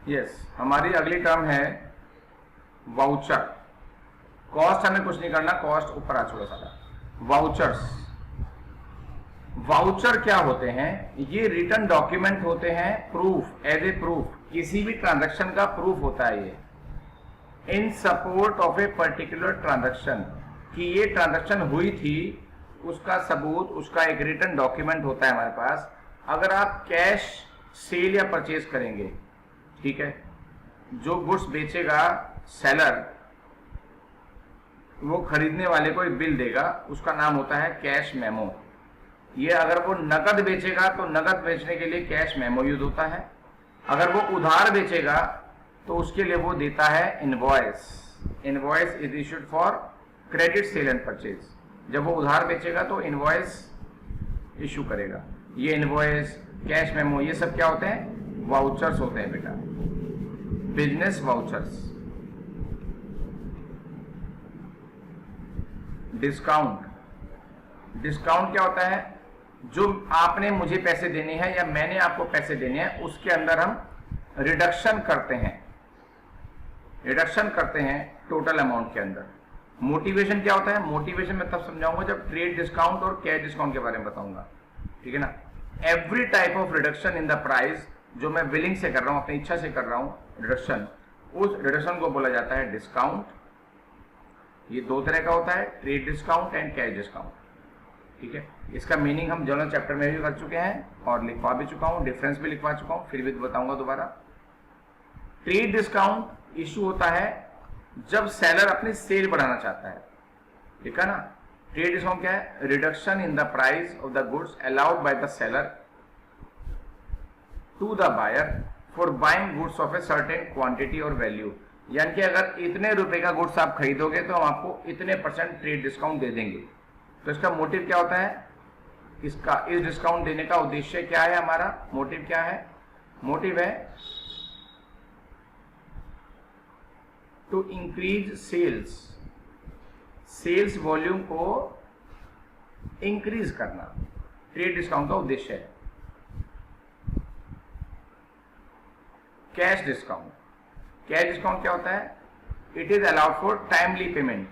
Yes, हमारी अगली term है वाउचर। कॉस्ट हमें कुछ नहीं करना, कॉस्ट ऊपर आ चुका सारा। वाउचर्स, वाउचर क्या होते हैं? ये रिटर्न डॉक्यूमेंट होते हैं, प्रूफ, एज ए प्रूफ, किसी भी ट्रांजैक्शन का प्रूफ होता है ये, इन support of a particular transaction, कि ये ट्रांजैक्शन हुई थी उसका सबूत, उसका एक रिटर्न डॉक्यूमेंट होता है हमारे पास। अगर आप कैश सेल या परचेज करेंगे, ठीक है, जो गुड्स बेचेगा सेलर, वो खरीदने वाले को एक बिल देगा, उसका नाम होता है कैश मेमो। ये अगर वो नकद बेचेगा तो नकद बेचने के लिए कैश मेमो यूज होता है। अगर वो उधार बेचेगा तो उसके लिए वो देता है invoice. Invoice is issued for credit sale and purchase. जब वो उधार बेचेगा तो इनवॉइस इशू करेगा। ये इनवॉइस, कैश मेमो, ये सब क्या होते हैं? वाउचर्स होते हैं बेटा, बिजनेस वाउचर्स। डिस्काउंट, डिस्काउंट क्या होता है? जो आपने मुझे पैसे देने हैं या मैंने आपको पैसे देने हैं, उसके अंदर हम रिडक्शन करते हैं, रिडक्शन करते हैं टोटल अमाउंट के अंदर। मोटिवेशन क्या होता है? मोटिवेशन मैं तब समझाऊंगा जब ट्रेड डिस्काउंट और कैश डिस्काउंट के बारे में बताऊंगा, ठीक है ना। Every type of reduction in the price, जो मैं विलिंग से कर रहा हूं, अपनी इच्छा से कर रहा हूं रिडक्शन, उस रिडक्शन को बोला जाता है डिस्काउंट। ये दो तरह का होता है, trade discount and cash discount, ठीक है। इसका मीनिंग हम जनरल चैप्टर में भी कर चुके हैं और लिखवा भी चुका हूं, डिफरेंस भी लिखवा चुका हूं, फिर भी बताऊंगा दोबारा। ट्रेड डिस्काउंट इशू होता है जब सेलर अपनी सेल बढ़ाना चाहता है, ठीक है ना। ट्रेड डिस्काउंट क्या है? Reduction in the price of the goods allowed by the seller to the buyer for buying goods of a certain quantity or value. यानी कि अगर इतने रुपए का गुड्स आप खरीदोगे तो हम आपको इतने % ट्रेड डिस्काउंट दे देंगे। तो इसका मोटिव क्या होता है? इसका, इस डिस्काउंट देने का उद्देश्य क्या है? हमारा मोटिव क्या है? मोटिव है to increase sales, sales volume को इंक्रीज करना, ट्रेड डिस्काउंट का उद्देश्य है। कैश डिस्काउंट, कैश डिस्काउंट क्या होता है? It is allowed for timely payment,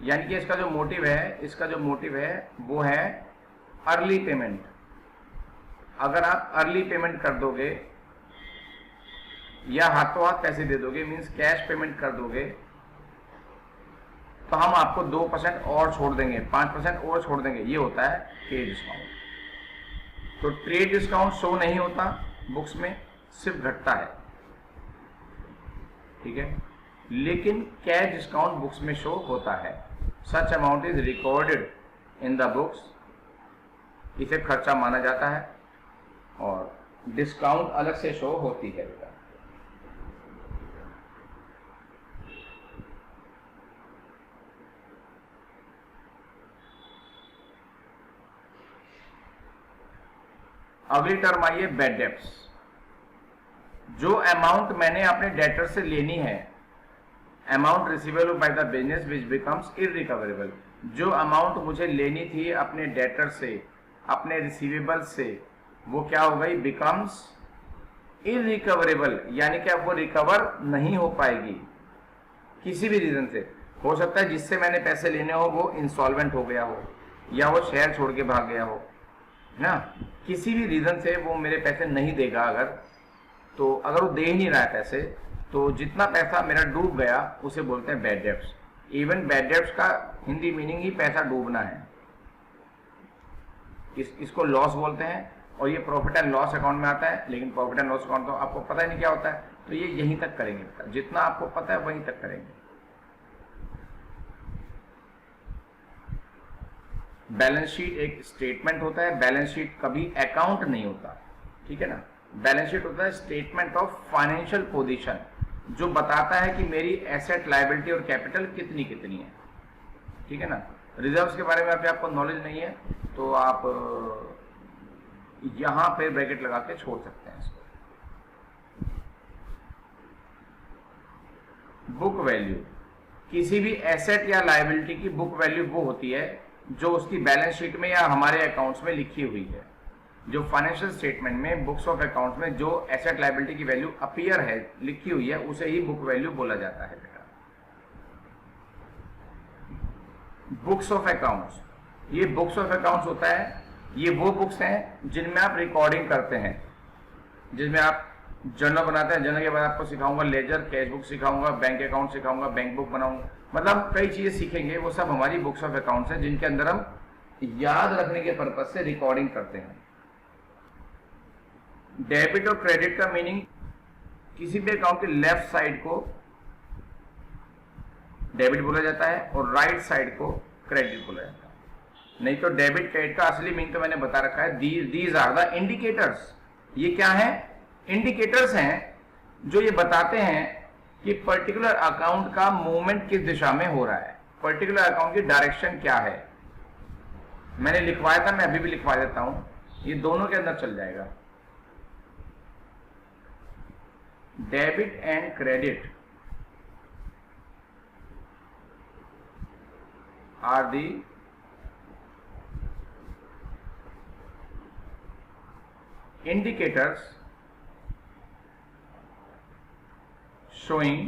यानी कि इसका जो मोटिव है, इसका जो मोटिव है वो है अर्ली पेमेंट। अगर आप अर्ली पेमेंट कर दोगे या हाथों हाथ पैसे दे दोगे, मीन्स कैश पेमेंट कर दोगे, तो हम आपको 2% और छोड़ देंगे, 5% और छोड़ देंगे। ये होता है ट्रेड डिस्काउंट। तो ट्रेड डिस्काउंट शो नहीं होता बुक्स में, सिर्फ घटता है, ठीक है। लेकिन कैश डिस्काउंट बुक्स में शो होता है। Such amount is recorded in the books, इसे खर्चा माना जाता है और डिस्काउंट अलग से शो होती है बेटा। अगली टर्म आई है बैड डेब्ट्स। जो अमाउंट मैंने अपने डेटर से लेनी है, amount receivable by the business which becomes irrecoverable, जो अमाउंट मुझे लेनी थी अपने डेटर से, अपने रिसीवेबल से, वो क्या हो गई? बिकम्स इररिकवरेबल, यानी कि अब वो रिकवर नहीं हो पाएगी किसी भी रीजन से। हो सकता है जिससे मैंने पैसे लेने हो वो इंसॉल्वेंट हो गया हो, या वो शहर छोड़ के भाग गया हो ना, किसी भी रीजन से वो मेरे पैसे नहीं देगा। अगर तो अगर वो दे ही नहीं रहा है पैसे, तो जितना पैसा मेरा डूब गया उसे बोलते हैं bad debts. Even bad debts का हिंदी मीनिंग ही पैसा डूबना है। इसको लॉस बोलते हैं और ये प्रॉफिट एंड लॉस अकाउंट में आता है। लेकिन प्रॉफिट एंड लॉस अकाउंट तो आपको पता ही नहीं क्या होता है, तो ये यहीं तक करेंगे, जितना आपको पता है वहीं तक करेंगे। बैलेंस शीट एक स्टेटमेंट होता है, बैलेंस शीट कभी अकाउंट नहीं होता, ठीक है ना। बैलेंस शीट होता है स्टेटमेंट ऑफ फाइनेंशियल पोजीशन, जो बताता है कि मेरी एसेट, लायबिलिटी और कैपिटल कितनी कितनी है, ठीक है ना। रिजर्व्स के बारे में आपको नॉलेज नहीं है तो आप यहां पे ब्रैकेट लगा के छोड़ सकते हैं इसको। बुक वैल्यू, किसी भी एसेट या लायबिलिटी की बुक वैल्यू वो होती है जो उसकी बैलेंस शीट में या हमारे अकाउंट्स में लिखी हुई है। जो फाइनेंशियल स्टेटमेंट में, बुक्स ऑफ अकाउंट्स में जो एसेट लायबिलिटी की वैल्यू अपीयर है, लिखी हुई है, उसे ही बुक वैल्यू बोला जाता है बेटा। बुक्स ऑफ अकाउंट्स, ये बुक्स ऑफ अकाउंट्स होता है, ये वो बुक्स हैं जिनमें आप रिकॉर्डिंग करते हैं, जिसमें आप जर्नल बनाते हैं। जर्नल के बाद आपको सिखाऊंगा लेजर, कैश बुक सिखाऊंगा, बैंक अकाउंट सिखाऊंगा, बैंक बुक बनाऊंगा, मतलब कई चीजें सीखेंगे। वो सब हमारी बुक्स ऑफ अकाउंट्स हैं जिनके अंदर हम याद रखने के पर्पज से रिकॉर्डिंग करते हैं। डेबिट और क्रेडिट का मीनिंग, किसी भी अकाउंट के लेफ्ट साइड को डेबिट बोला जाता है और राइट साइड को क्रेडिट बोला जाता है। नहीं तो डेबिट क्रेडिट का असली मीनिंग तो मैंने बता रखा है, दीज आर द इंडिकेटर्स। ये क्या है? इंडिकेटर्स हैं जो ये बताते हैं कि पर्टिकुलर अकाउंट का मूवमेंट किस दिशा में हो रहा है, पर्टिकुलर अकाउंट की डायरेक्शन क्या है। मैंने लिखवाया था, मैं अभी भी लिखवा देता हूं, ये दोनों के अंदर चल जाएगा। Debit and credit are the indicators showing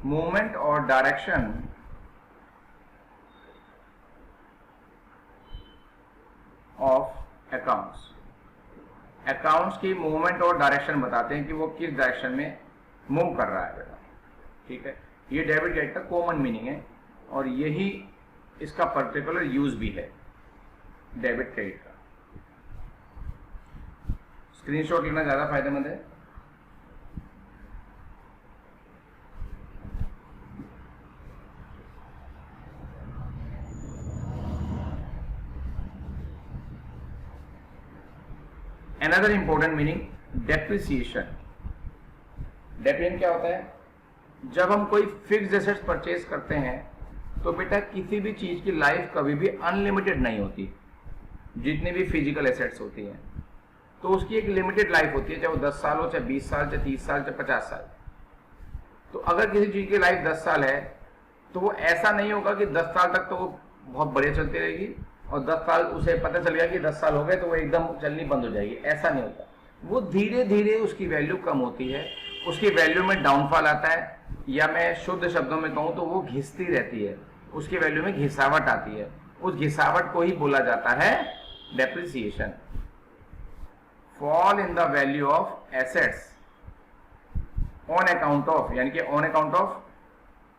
movement or direction of accounts। Accounts की मूवमेंट और डायरेक्शन बताते हैं कि वो किस डायरेक्शन में मूव कर रहा है बेटा, ठीक है। ये डेबिट क्रेडिट का कॉमन मीनिंग है और यही इसका पर्टिकुलर यूज भी है डेबिट क्रेडिट का। स्क्रीनशॉट लेना ज्यादा फायदेमंद है। Another important meaning, depreciation. Depreciation क्या होता है? जब हम कोई फिक्स्ड एसेट्स परचेज करते हैं तो बेटा किसी भी चीज की लाइफ कभी भी अनलिमिटेड नहीं होती। जितनी भी फिजिकल एसेट्स होती हैं तो उसकी एक लिमिटेड लाइफ होती है, चाहे वो 10 साल हो, चाहे 20 साल, चाहे 30 साल, चाहे 50 साल। तो अगर किसी चीज की लाइफ 10 साल है तो वो ऐसा नहीं होगा कि 10 साल तक तो वो बहुत बढ़िया चलती रहेगी और 10 साल उसे पता चल गया कि 10 साल हो गए तो वो एकदम चलनी बंद हो जाएगी, ऐसा नहीं होता। वो धीरे धीरे उसकी वैल्यू कम होती है, उसकी वैल्यू में डाउनफॉल आता है, या मैं शुद्ध शब्दों में कहूं तो वो घिसती रहती है, उसकी वैल्यू में घिसावट आती है। उस घिसावट को ही बोला जाता है depreciation. Fall in the value of assets on account of, यानी कि ऑन अकाउंट ऑफ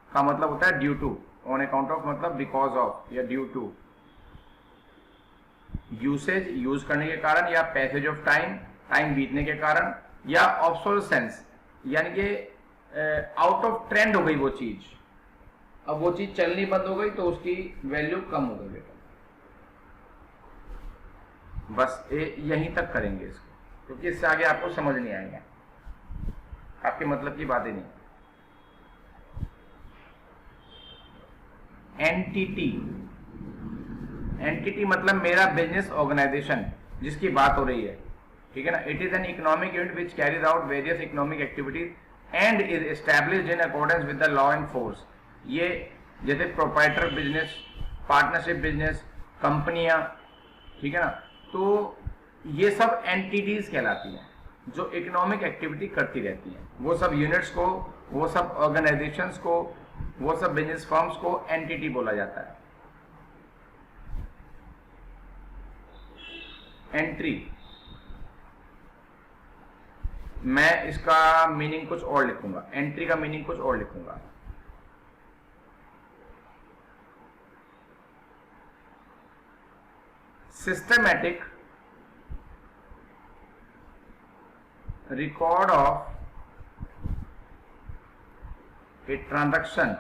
का मतलब होता है due to, on account of मतलब बिकॉज ऑफ या ड्यू टू, यूसेज यूज करने के कारण, या पैसेज ऑफ टाइम टाइम बीतने के कारण, या ऑब्सोलेसेंस यानी कि आउट ऑफ ट्रेंड हो गई वो चीज, अब वो चीज चलनी बंद हो गई तो उसकी वैल्यू कम हो गई बेटा। बस यहीं तक करेंगे इसको, क्योंकि इससे आगे आपको समझ नहीं आएगा, आपके मतलब की बातें नहीं। एंटिटी, एंटिटी मतलब मेरा बिजनेस ऑर्गेनाइजेशन जिसकी बात हो रही है, ठीक है ना। It is an economic unit which carries out various economic activities and is established in accordance with the law and force. ये जैसे प्रोप्राइटर बिजनेस, पार्टनरशिप बिजनेस, कंपनियां, ठीक है ना, तो ये सब एंटिटीज कहलाती हैं जो इकोनॉमिक एक्टिविटी करती रहती हैं। वो सब यूनिट्स को, वो सब ऑर्गेनाइजेशंस को, वो सब बिजनेस फर्म्स को एंटिटी बोला जाता है। एंट्री, मैं इसका मीनिंग कुछ और लिखूंगा, एंट्री का मीनिंग कुछ और लिखूंगा। Systematic record of a transaction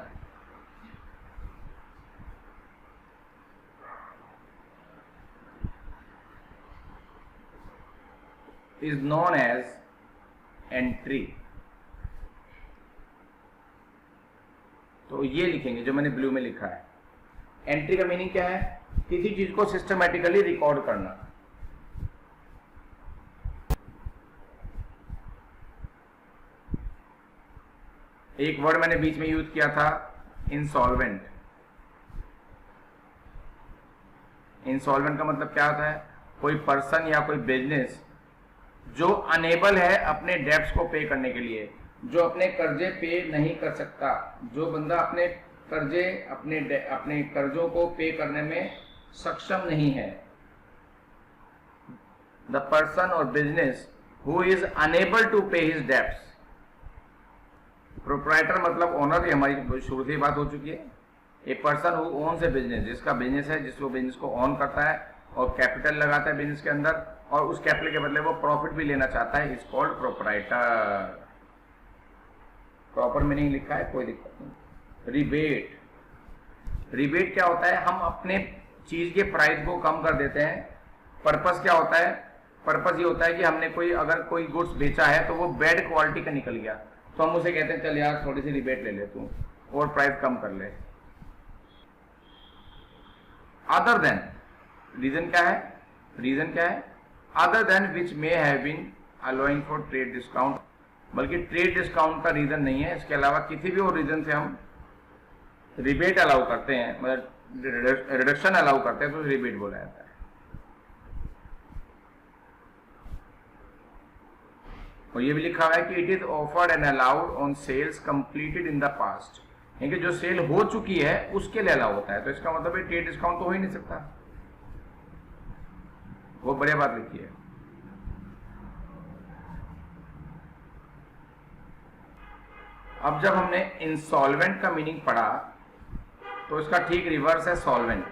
is known as entry। तो ये लिखेंगे जो मैंने ब्लू में लिखा है। एंट्री का मीनिंग क्या है? किसी चीज को सिस्टमैटिकली रिकॉर्ड करना। एक वर्ड मैंने बीच में यूज किया था, इंसॉल्वेंट। इंसॉल्वेंट का मतलब क्या होता है? कोई पर्सन या कोई बिजनेस जो अनेबल है अपने डेब्ट्स को पे करने के लिए, जो अपने कर्जे पे नहीं कर सकता, जो बंदा अपने कर्जे अपने कर्जों को पे करने में सक्षम नहीं है। The person or business who is unable to pay his debts. Proprietor मतलब ओनर, ये हमारी शुरू से बात हो चुकी है। A person who owns a business, जिसका बिजनेस है, जिसको बिजनेस को ऑन करता है और कैपिटल लगाता है बिजनेस के अंदर, और उस कैपिटल के बदले वो प्रॉफिट भी लेना चाहता है, is called proprietor. Proper meaning लिखा है, कोई दिक्कत नहीं। रिबेट, रिबेट क्या होता है? हम अपने चीज के प्राइस को कम कर देते हैं। पर्पस क्या होता है? पर्पस ये होता है कि हमने अगर कोई गुड्स बेचा है तो वो बैड क्वालिटी का निकल गया, तो हम उसे कहते हैं चल यार थोड़ी सी रिबेट ले ले तू और प्राइस कम कर ले। अदर देन, रीजन क्या है? रीजन क्या है? Other than which may have been allowing for trade discount, बल्कि ट्रेड डिस्काउंट का रीजन नहीं है, इसके अलावा किसी भी और रीजन से हम रिबेट अलाउ करते हैं, मतलब रिडक्शन अलाउ करते हैं, तो रिबेट बोला जाता है। और ये भी लिखा हुआ है कि it is offered and allowed on sales completed in the past, यानी कि जो सेल हो चुकी है उसके लिए अलाउ होता है। तो इसका मतलब ट्रेड डिस्काउंट तो हो ही नहीं सकता। वो बढ़िया बात लिखी है। अब जब हमने इंसॉल्वेंट का मीनिंग पढ़ा तो इसका ठीक रिवर्स है सॉल्वेंट।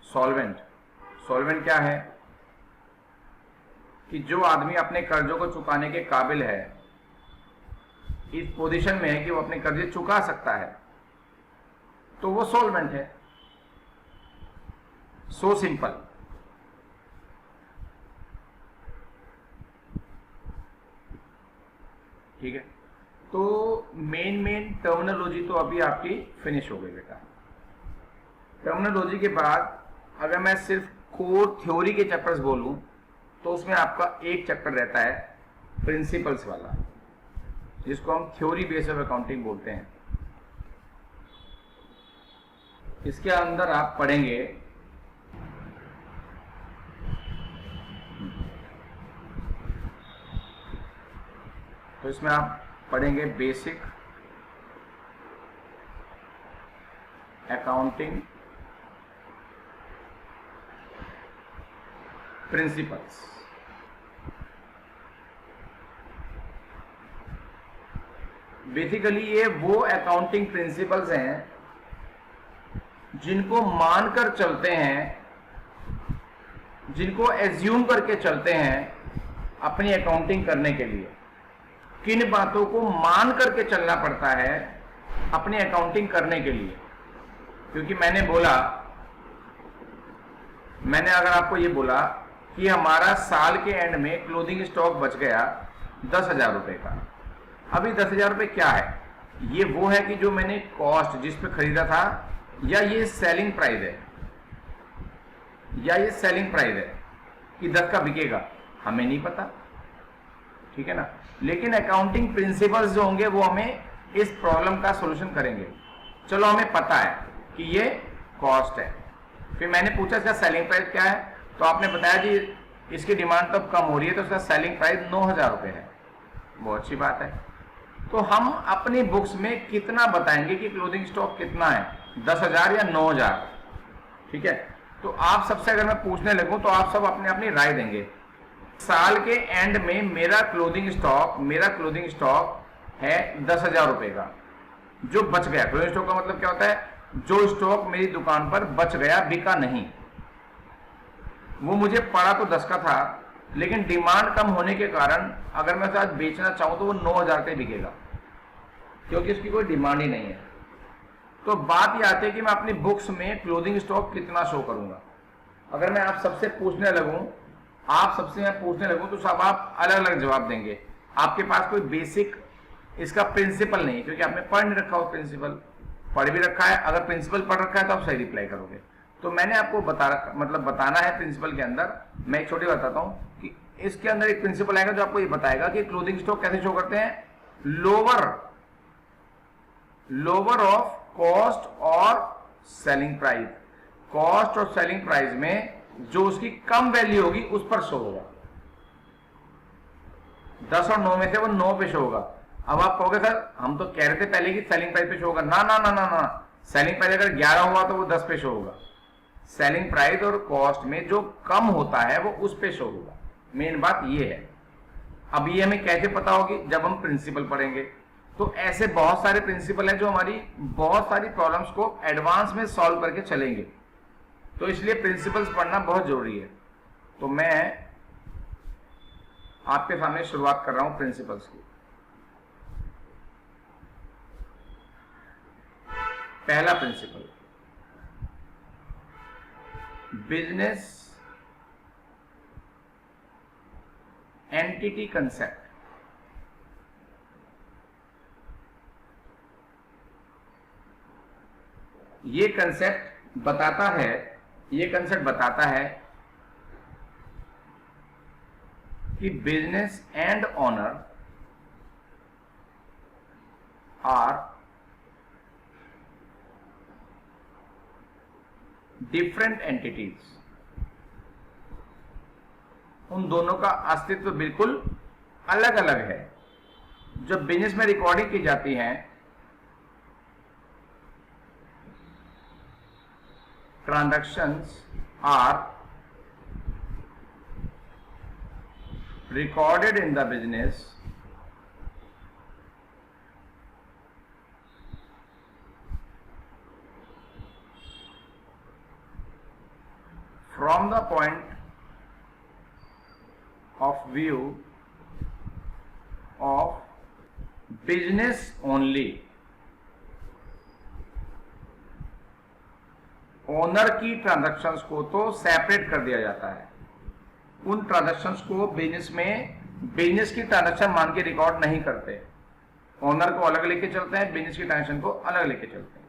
सॉल्वेंट, सॉल्वेंट क्या है? कि जो आदमी अपने कर्जों को चुकाने के काबिल है, इस पोजीशन में है कि वो अपने कर्जे चुका सकता है, तो वो सॉल्वेंट है। So simple. ठीक है, तो मेन टर्मिनोलॉजी तो अभी आपकी फिनिश हो गई बेटा। टर्मिनोलॉजी के बाद अगर मैं सिर्फ कोर थ्योरी के चैप्टर्स बोलूं तो उसमें आपका एक चैप्टर रहता है प्रिंसिपल्स वाला, जिसको हम थ्योरी बेस्ड ऑफ अकाउंटिंग बोलते हैं। इसके अंदर आप पढ़ेंगे तो इसमें आप पढ़ेंगे बेसिक अकाउंटिंग प्रिंसिपल्स। बेसिकली ये वो अकाउंटिंग प्रिंसिपल्स हैं जिनको मानकर चलते हैं, जिनको एज्यूम करके चलते हैं अपनी अकाउंटिंग करने के लिए। किन बातों को मान करके चलना पड़ता है अपनी अकाउंटिंग करने के लिए? क्योंकि मैंने अगर आपको ये बोला कि हमारा साल के एंड में क्लोथिंग स्टॉक बच गया 10,000 रुपए का। अभी 10,000 रुपए क्या है? ये वो है कि जो मैंने कॉस्ट जिस पे खरीदा था, या ये सेलिंग प्राइस है, या ये सेलिंग प्राइस है कि 10 का बिकेगा, हमें नहीं पता। ठीक है ना? लेकिन अकाउंटिंग प्रिंसिपल्स जो होंगे वो हमें इस प्रॉब्लम का सॉल्यूशन करेंगे। चलो हमें पता है कि ये कॉस्ट है, फिर मैंने पूछा इसका सेलिंग प्राइस क्या है, तो आपने बताया जी इसकी डिमांड तो कम हो रही है तो उसका सेलिंग प्राइस 9,000 रुपए है। बहुत अच्छी बात है। तो हम अपनी बुक्स में कितना बताएंगे कि क्लोथिंग स्टॉक कितना है, 10,000 या 9,000? ठीक है, तो आप सबसे अगर मैं पूछने लगूं तो आप सब अपने अपनी राय देंगे। साल के एंड में मेरा क्लोथिंग स्टॉक है 10,000 रुपए का जो बच गया। क्लोथिंग स्टॉक का मतलब क्या होता है? जो स्टॉक मेरी दुकान पर बच गया, बिका नहीं। वो मुझे पड़ा तो 10 का था, लेकिन डिमांड कम होने के कारण अगर मैं आज बेचना चाहूं तो वो 9,000 का बिकेगा, क्योंकि उसकी कोई डिमांड ही नहीं है। तो बात यह आती है कि मैं अपनी बुक्स में क्लोथिंग स्टॉक कितना शो करूंगा। अगर मैं आप सबसे पूछने लगूं तो सब आप अलग अलग जवाब देंगे। आपके पास कोई बेसिक इसका प्रिंसिपल नहीं है, क्योंकि आपने पढ़ नहीं रखा हो। प्रिंसिपल पढ़ भी रखा है, अगर प्रिंसिपल पढ़ रखा है तो आप सही रिप्लाई करोगे। तो मैंने आपको बताना है प्रिंसिपल के अंदर। मैं एक छोटी बताता हूं कि इसके अंदर एक प्रिंसिपल आएगा जो आपको ये बताएगा कि क्लोथिंग स्टॉक कैसे शो करते हैं। लोअर ऑफ कॉस्ट और सेलिंग प्राइस। कॉस्ट और सेलिंग प्राइस में जो उसकी कम वैल्यू होगी उस पर शो होगा। 10 और 9 में से वो 9 पे शो होगा। अब आप कहोगे सर हम तो कह रहे थे पहले कि सेलिंग प्राइस पे शो होगा। ना ना ना ना ना, सेलिंग प्राइस अगर 11 हुआ तो वो 10 पे शो होगा। सेलिंग प्राइस और कॉस्ट में जो कम होता है वो उस पे शो होगा। मेन बात ये है। अब ये हमें कैसे पता होगी? जब हम प्रिंसिपल पढ़ेंगे। तो ऐसे बहुत सारे प्रिंसिपल हैं जो हमारी बहुत सारी प्रॉब्लम्स को एडवांस में सॉल्व करके चलेंगे। तो इसलिए प्रिंसिपल्स पढ़ना बहुत जरूरी है। तो मैं आपके सामने शुरुआत कर रहा हूं प्रिंसिपल्स की। पहला प्रिंसिपल, बिजनेस एंटिटी कंसेप्ट। ये कंसेप्ट बताता है कि business and owner are different entities. उन दोनों का अस्तित्व बिल्कुल अलग अलग है। जो बिजनेस में रिकॉर्डिंग की जाती है, transactions are recorded in the business from the point of view of business only। Owner की ट्रांजैक्शंस को तो सेपरेट कर दिया जाता है। उन ट्रांजैक्शंस को बिजनेस की ट्रांजैक्शन मान के रिकॉर्ड नहीं करते। ओनर को अलग लेके चलते हैं, बिजनेस की ट्रांजैक्शन को अलग लेके चलते हैं।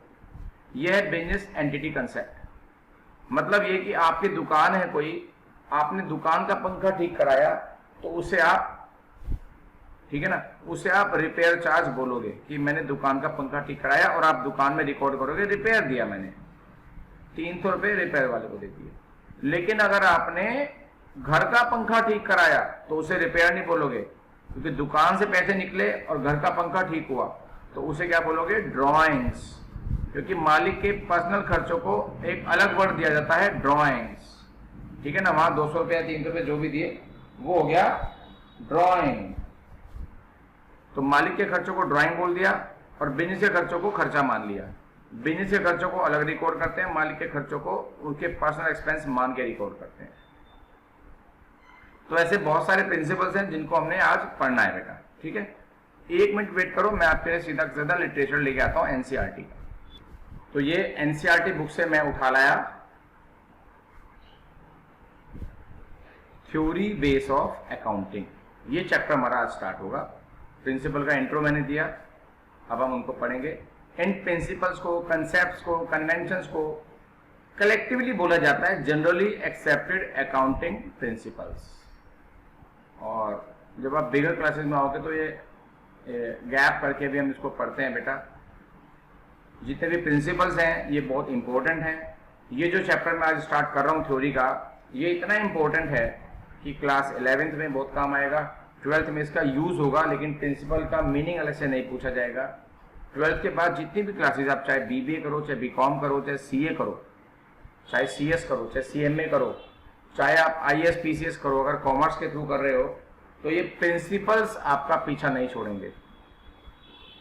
यह है बिजनेस एंटिटी कंसेप्ट। मतलब ये कि आपकी दुकान है कोई, आपने दुकान का पंखा ठीक कराया तो उसे आप, ठीक है ना, उसे आप रिपेयर चार्ज बोलोगे कि मैंने दुकान का पंखा ठीक कराया, और आप दुकान में रिकॉर्ड करोगे रिपेयर दिया मैंने, 300 रुपये रिपेयर वाले को दे दिए। लेकिन अगर आपने घर का पंखा ठीक कराया तो उसे रिपेयर नहीं बोलोगे, क्योंकि दुकान से पैसे निकले और घर का पंखा ठीक हुआ, तो उसे क्या बोलोगे? ड्रॉइंग्स। क्योंकि मालिक के पर्सनल खर्चों को एक अलग वर्ड दिया जाता है, ड्रॉइंग्स। ठीक है ना, वहां 200 रुपया 300 रुपये जो भी दिए वो हो गया ड्रॉइंग। तो मालिक के खर्चों को ड्रॉइंग बोल दिया और बिजनेस के खर्चों को खर्चा मान लिया। बिजनेस के खर्चों को अलग रिकॉर्ड करते हैं, मालिक के खर्चों को उनके पर्सनल एक्सपेंस मान के रिकॉर्ड करते हैं। तो ऐसे बहुत सारे प्रिंसिपल्स हैं जिनको हमने आज पढ़ना है बेटा। ठीक है, 1 मिनट वेट करो, मैं आपके लिए सीधा सीधा लिटरेचर लेके आता हूं एनसीईआरटी का। तो ये एनसीईआरटी बुक से मैं उठा लाया थ्योरी बेस ऑफ अकाउंटिंग। ये चैप्टर हमारा आज स्टार्ट होगा। प्रिंसिपल का इंट्रो मैंने दिया, अब हम उनको पढ़ेंगे। इन प्रिंसिपल्स को, कंसेप्ट्स को, कन्वेंशंस को कलेक्टिवली बोला जाता है जनरली एक्सेप्टेड अकाउंटिंग प्रिंसिपल्स। और जब आप बिगर क्लासेस में आओगे तो ये गैप करके भी हम इसको पढ़ते हैं बेटा। जितने भी प्रिंसिपल्स हैं ये बहुत इंपॉर्टेंट हैं। ये जो चैप्टर मैं आज स्टार्ट कर रहा हूँ थ्योरी का, ये इतना इंपॉर्टेंट है कि क्लास 11th में बहुत काम आएगा, 12th में इसका यूज होगा, लेकिन प्रिंसिपल का मीनिंग अलग से नहीं पूछा जाएगा। 12th के बाद जितनी भी क्लासेज, आप चाहे बीबीए करो, चाहे बीकॉम करो, चाहे सीए करो, चाहे सीएस करो, चाहे सीएमए करो, चाहे आप आईएएस पीसीएस करो, अगर कॉमर्स के थ्रू कर रहे हो तो ये प्रिंसिपल्स आपका पीछा नहीं छोड़ेंगे।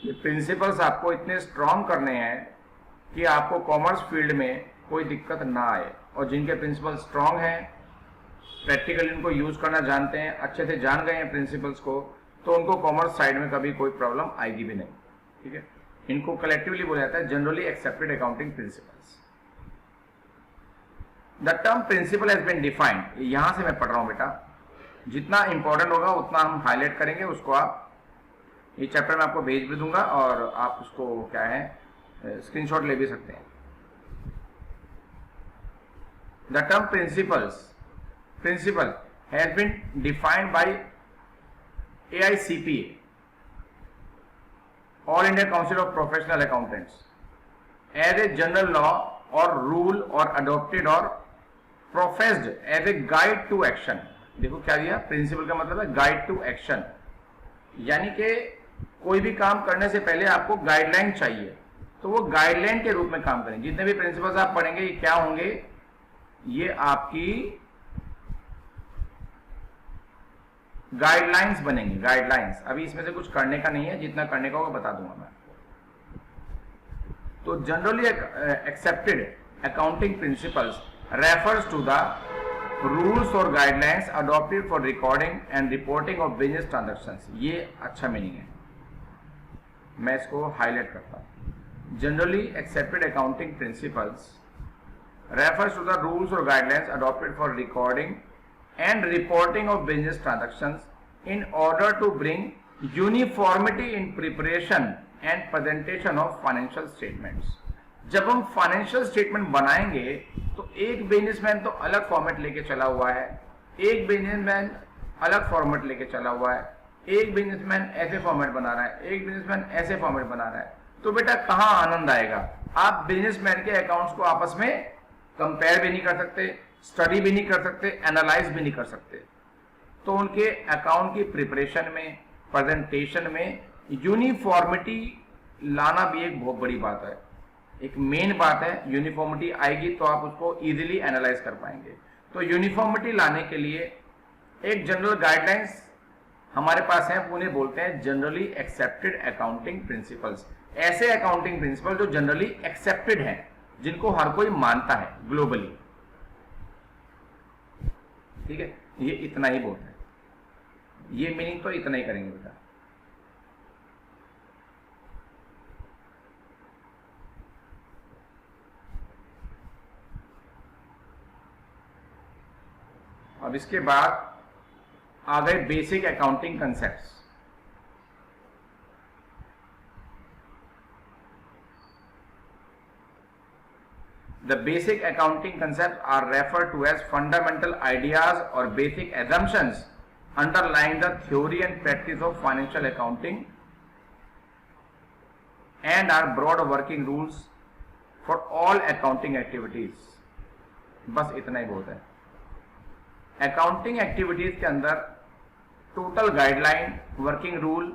ये प्रिंसिपल्स आपको इतने स्ट्रॉन्ग करने हैं कि आपको कॉमर्स फील्ड में कोई दिक्कत ना आए। और जिनके प्रिंसिपल स्ट्रॉन्ग हैं, प्रैक्टिकली इनको यूज करना जानते हैं, अच्छे से जान गए हैं प्रिंसिपल्स को, तो उनको कॉमर्स साइड में कभी कोई प्रॉब्लम आएगी भी नहीं। ठीक है, इनको कलेक्टिवली बोला जाता है generally accepted accounting principles. The term principle has been defined, यहां से मैं पढ़ रहा हूं बेटा। जितना इंपॉर्टेंट होगा उतना हम हाईलाइट करेंगे, उसको आप ये चैप्टर में आपको भेज भी दूंगा और आप उसको क्या है स्क्रीनशॉट ले भी सकते हैं। The term principle has been defined by AICPA, All India Council of Professional Accountants, as a general law or rule or adopted or professed as a guide to action. देखो क्या दिया, प्रिंसिपल का मतलब है गाइड टू एक्शन, यानी कि कोई भी काम करने से पहले आपको गाइडलाइन चाहिए, तो वो गाइडलाइन के रूप में काम करें। जितने भी प्रिंसिपल्स आप पढ़ेंगे ये क्या होंगे, ये आपकी गाइडलाइंस बनेंगी, गाइडलाइंस। अभी इसमें से कुछ करने का नहीं है, जितना करने का होगा बता दूंगा मैं। तो generally accepted accounting principles refers to the rules और guidelines adopted for recording and reporting of business transactions. ये अच्छा मीनिंग है, मैं इसको हाईलाइट करता हूं। Generally accepted accounting principles refers to the rules or guidelines adopted for recording and reporting of business transactions in order to bring uniformity in preparation and presentation of financial statements। जब हम financial statement बनाएंगे तो एक businessman तो अलग format लेके चला हुआ है, एक बिजनेसमैन अलग फॉर्मेट लेके चला हुआ है, एक बिजनेसमैन ऐसे फॉर्मेट बना रहा है, एक बिजनेसमैन ऐसे फॉर्मेट बना रहा है, तो बेटा कहाँ आनंद आएगा। आप बिजनेसमैन के अकाउंट्स को आपस में कंपेयर भी नहीं कर सकते, स्टडी भी नहीं कर सकते, एनालाइज भी नहीं कर सकते। तो उनके अकाउंट की प्रिपरेशन में, प्रेजेंटेशन में यूनिफॉर्मिटी लाना भी एक बहुत बड़ी बात है, एक मेन बात है। यूनिफॉर्मिटी आएगी तो आप उसको इजीली एनालाइज कर पाएंगे। तो यूनिफॉर्मिटी लाने के लिए एक जनरल गाइडलाइंस हमारे पास है, उन्हें बोलते हैं जनरली एक्सेप्टेड अकाउंटिंग प्रिंसिपल्स। ऐसे अकाउंटिंग प्रिंसिपल जो जनरली एक्सेप्टेड हैं, जिनको हर कोई मानता है ग्लोबली। ठीक है, ये इतना ही बोलते हैं, ये मीनिंग तो इतना ही करेंगे बेटा। अब इसके बाद आ गए basic accounting concepts. The basic accounting concepts are referred to as fundamental ideas or basic assumptions underlying the theory and practice of financial accounting and are broad working rules for all accounting activities। बस इतना ही बहुत है। Accounting activities के अंदर total guideline, working rule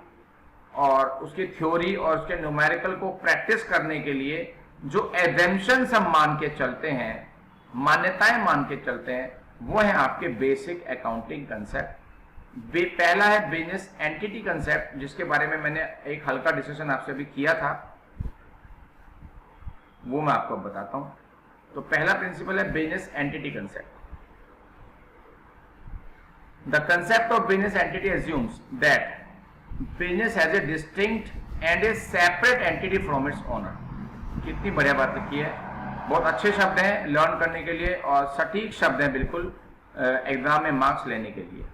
और उसकी theory और उसके न्यूमेरिकल को प्रैक्टिस करने के लिए जो एजम्पशंस हम मान के चलते हैं, मान्यताएं मान के चलते हैं, वो है आपके बेसिक अकाउंटिंग कंसेप्ट। पहला है बिजनेस एंटिटी कंसेप्ट, जिसके बारे में मैंने एक हल्का डिस्कशन आपसे अभी किया था, वो मैं आपको बताता हूं। तो पहला प्रिंसिपल है business entity concept. The concept of business entity assumes that business has a distinct and a separate entity from its owner। कितनी बढ़िया बात लिखी है, बहुत अच्छे शब्द हैं लर्न करने के लिए और सटीक शब्द हैं बिल्कुल एग्जाम में मार्क्स लेने के लिए।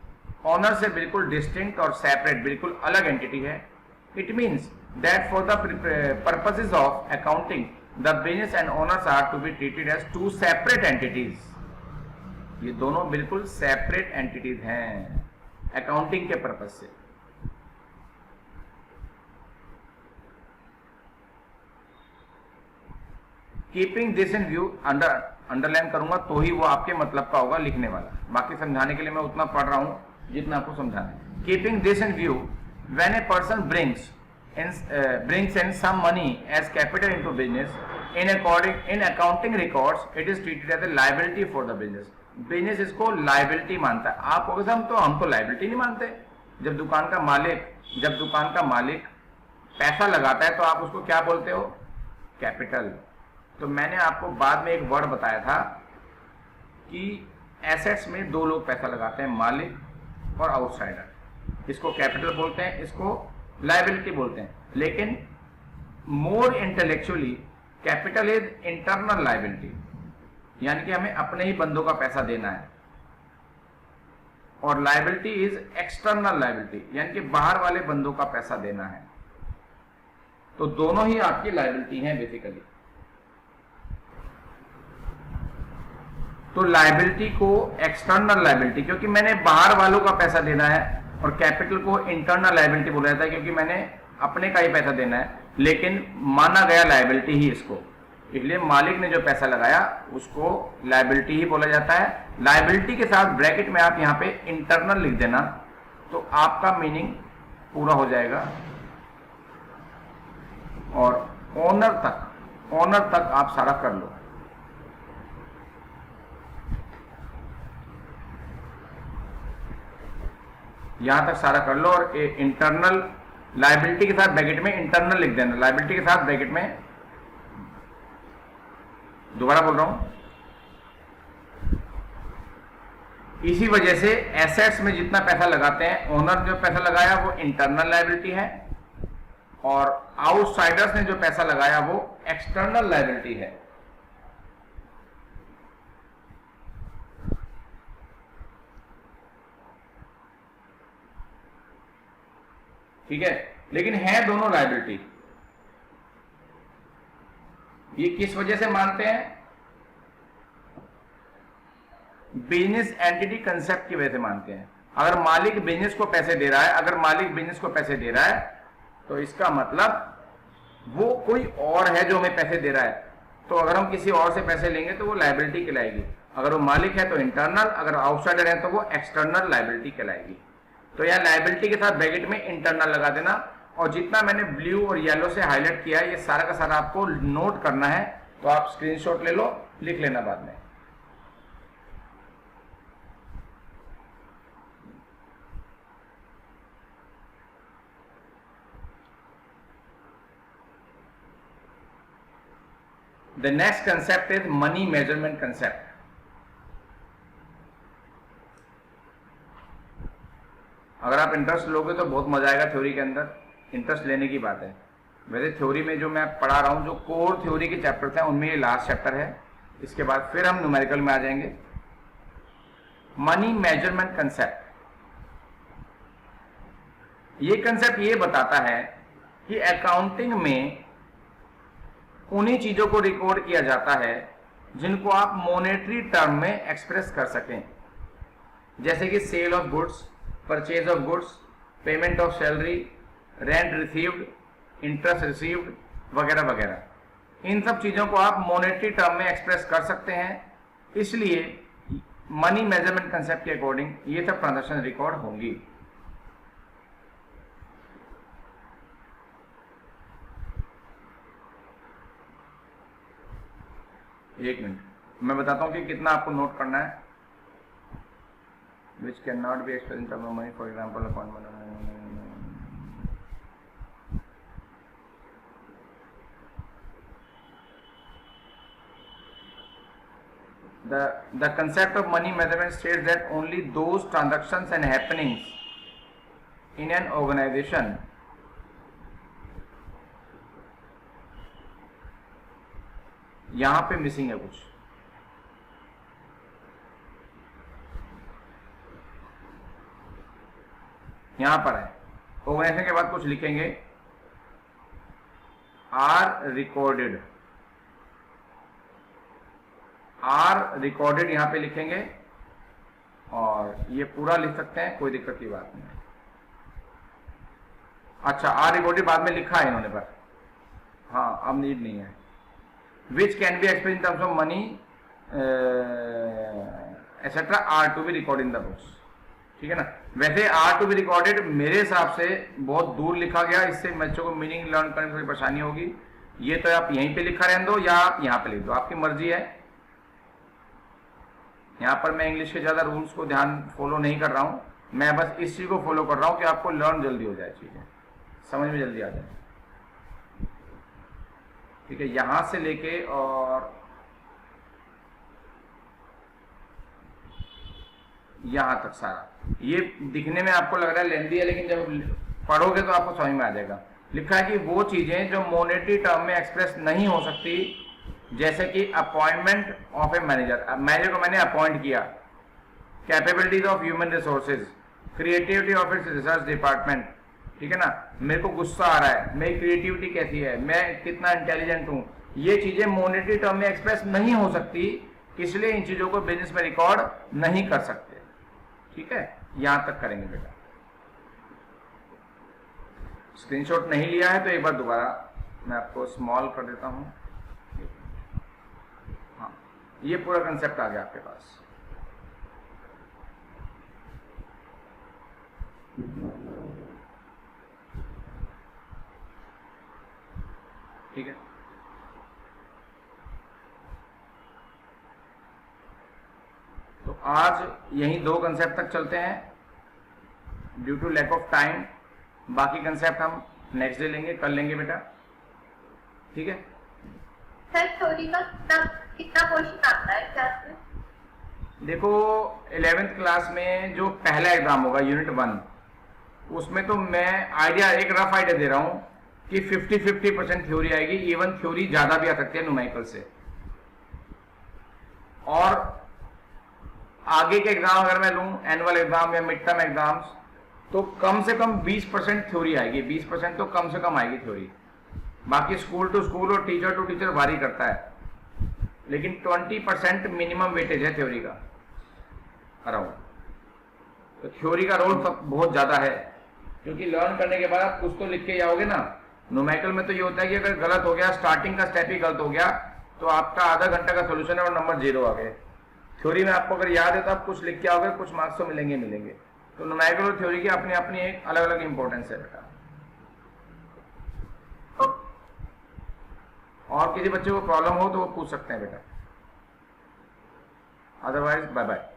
ऑनर से बिल्कुल डिस्टिंक्ट और सेपरेट, बिल्कुल अलग एंटिटी है। It means that for the purposes of accounting the business and owners are to be treated as to separate entities. ये दोनों बिल्कुल सेपरेट एंटिटीज हैं अकाउंटिंग के पर्पज से। Keeping this in view, underline करूंगा तो ही वो आपके मतलब का होगा लिखने वाला, बाकी समझाने के लिए मैं उतना पढ़ रहा हूं जितना आपको समझाना है। Keeping this in view, when a person brings in some money as capital into business in accounting records, it is treated as a liability for the business. Business इसको लायबिलिटी मानता है। आप कहोगे हम तो लायबिलिटी नहीं मानते। जब दुकान का मालिक पैसा लगाता है तो आप उसको क्या बोलते हो, कैपिटल। तो मैंने आपको बाद में एक वर्ड बताया था कि एसेट्स में दो लोग पैसा लगाते हैं, मालिक और आउटसाइडर। इसको कैपिटल बोलते हैं, इसको लायबिलिटी बोलते हैं। लेकिन more intellectually capital is internal liability, यानी कि हमें अपने ही बंदों का पैसा देना है, और लायबिलिटी इज एक्सटर्नल लायबिलिटी, यानी कि बाहर वाले बंदों का पैसा देना है। तो दोनों ही आपकी लायबिलिटी हैं बेसिकली। तो लायबिलिटी को एक्सटर्नल लायबिलिटी, क्योंकि मैंने बाहर वालों का पैसा देना है, और कैपिटल को इंटरनल लायबिलिटी बोला जाता है क्योंकि मैंने अपने का ही पैसा देना है, लेकिन माना गया लायबिलिटी ही इसको। इसलिए मालिक ने जो पैसा लगाया उसको लायबिलिटी ही बोला जाता है। लायबिलिटी के साथ ब्रैकेट में आप यहाँ पे इंटरनल लिख देना तो आपका मीनिंग पूरा हो जाएगा। और ओनर तक आप सारा कर लो। यहां तक सारा कर लो और इंटरनल लायबिलिटी के साथ ब्रैकेट में इंटरनल लिख देना। लायबिलिटी के साथ ब्रैकेट में, दोबारा बोल रहा हूं, इसी वजह से एसेट्स में जितना पैसा लगाते हैं, ओनर जो पैसा लगाया वो इंटरनल लायबिलिटी है और आउटसाइडर्स ने जो पैसा लगाया वो एक्सटर्नल लायबिलिटी है। ठीक है, लेकिन है दोनों लायबिलिटी। ये किस वजह से मानते हैं? बिजनेस एंटिटी कंसेप्ट की वजह से मानते हैं। अगर मालिक बिजनेस को पैसे दे रहा है, तो इसका मतलब वो कोई और है जो हमें पैसे दे रहा है। तो अगर हम किसी और से पैसे लेंगे तो वो लायबिलिटी कहलाएगी। अगर वो मालिक है तो इंटरनल, अगर आउटसाइडर है तो वो एक्सटर्नल लायबिलिटी कहलाएगी। तो यहाँ लायबिलिटी के साथ ब्रैकेट में इंटरनल लगा देना। और जितना मैंने ब्लू और येलो से हाईलाइट किया है, ये सारा का सारा आपको नोट करना है। तो आप स्क्रीनशॉट ले लो, लिख लेना बाद में। The next concept is money measurement concept. अगर आप इंटरेस्ट लोगे तो बहुत मजा आएगा थ्योरी के अंदर। इंटरेस्ट लेने की बात है। वैसे थ्योरी में जो मैं पढ़ा रहा हूं, जो कोर थ्योरी के चैप्टर्स हैं उनमें ये लास्ट चैप्टर है। इसके बाद फिर हम न्यूमेरिकल में आ जाएंगे। मनी मेजरमेंट कंसेप्ट, ये कंसेप्ट ये बताता है कि अकाउंटिंग में उन्हीं चीजों को रिकॉर्ड किया जाता है जिनको आप मॉनेटरी टर्म में एक्सप्रेस कर सकें, जैसे कि sale of goods, purchase of goods, payment of salary, rent received, interest received वगैरह वगैरह। इन सब चीजों को आप मॉनेटरी टर्म में एक्सप्रेस कर सकते हैं। इसलिए मनी मेजरमेंट कंसेप्ट के अकॉर्डिंग ये सब ट्रांजैक्शन रिकॉर्ड होंगी। एक मिनट, मैं बताता हूं कि कितना आपको नोट करना है। Which can not be expressed in terms of money, for example upon the concept of money measurement states that only those transactions and happenings in an organization यहां पे मिसिंग है कुछ, यहां पर है। ऑर्गेनाइजेशन के बाद कुछ लिखेंगे, आर रिकॉर्डेड, यहां पे लिखेंगे और ये पूरा लिख सकते हैं, कोई दिक्कत की बात नहीं। अच्छा, आर रिकॉर्डेड बाद में लिखा है इन्होंने, पर हाँ अब नीड नहीं है। Which can be expressed in terms of money etcetera are to be record in the books. ठीक है ना। वैसे आर टू बी रिकॉर्डेड मेरे हिसाब से बहुत दूर लिखा गया, इससे बच्चों को मीनिंग लर्न करने में थोड़ी परेशानी होगी। ये तो आप यहीं पे लिखा रहने दो या आप यहाँ पे लिख दो, आपकी मर्जी है। यहाँ पर मैं इंग्लिश के ज्यादा रूल्स को ध्यान फॉलो नहीं कर रहा हूँ, मैं बस इस चीज को फॉलो कर रहा हूँ कि आपको लर्न जल्दी हो जाए, चीजें समझ में जल्दी आ जाए। ठीक है, यहां से लेके और यहां तक सारा, ये दिखने में आपको लग रहा है लेंदी है, लेकिन जब पढ़ोगे तो आपको समझ में आ जाएगा। लिखा है कि वो चीजें जो मॉनेटरी टर्म में एक्सप्रेस नहीं हो सकती, जैसे कि appointment of a manager, manager को मैंने अपॉइंट किया, capabilities of human resources, creativity of its research department. ठीक है ना, मेरे को गुस्सा आ रहा है, मेरी क्रिएटिविटी कैसी है, मैं कितना इंटेलिजेंट हूं, ये चीजें मॉनेटरी टर्म में एक्सप्रेस नहीं हो सकती, इसलिए इन चीजों को बिजनेस में रिकॉर्ड नहीं कर सकते। ठीक है, यहां तक करेंगे बेटा। स्क्रीनशॉट नहीं लिया है तो एक बार दोबारा मैं आपको स्मॉल कर देता हूं। ये पूरा कंसेप्ट आ गया आपके पास। ठीक है, तो आज यही 2 कंसेप्ट तक चलते हैं due to lack of time. बाकी कंसेप्ट हम नेक्स्ट डे लेंगे, कल लेंगे बेटा, ठीक है। सर थ्योरी का कितना क्वेश्चन आता है क्लास में? देखो 11th क्लास में जो पहला एग्जाम होगा यूनिट 1, उसमें तो मैं आइडिया, एक रफ आइडिया दे रहा हूं कि 50-50% थ्योरी आएगी। इवन थ्योरी ज्यादा भी आ सकती है न्यूमेरिकल से। और आगे के एग्जाम अगर मैं लूं, एनुअल एग्जाम या मिड टर्म एग्जाम्स, तो कम से कम 20% थ्योरी आएगी। 20% तो कम से कम आएगी थ्योरी। बाकी स्कूल टू स्कूल और टीचर टू टीचर वारी करता है, लेकिन 20% मिनिमम वेटेज है थ्योरी का अराउंड। तो थ्योरी का रोल बहुत ज्यादा है, क्योंकि लर्न करने के बाद आप कुछ तो लिख के जाओगे ना। न्यूमेरिकल में तो ये होता है कि अगर गलत हो गया, स्टार्टिंग का स्टेप ही गलत हो गया, तो आपका आधा घंटा का सोल्यूशन है और नंबर 0 आ गए। थ्योरी में आपको अगर याद है तो आप कुछ लिख के आओगे, कुछ मार्क्स तो मिलेंगे। तो न्यूमेरिकल और थ्योरी की अपनी अपनी एक अलग अलग इंपॉर्टेंस है बेटा। और किसी बच्चे को प्रॉब्लम हो तो वो पूछ सकते हैं बेटा, अदरवाइज बाय बाय।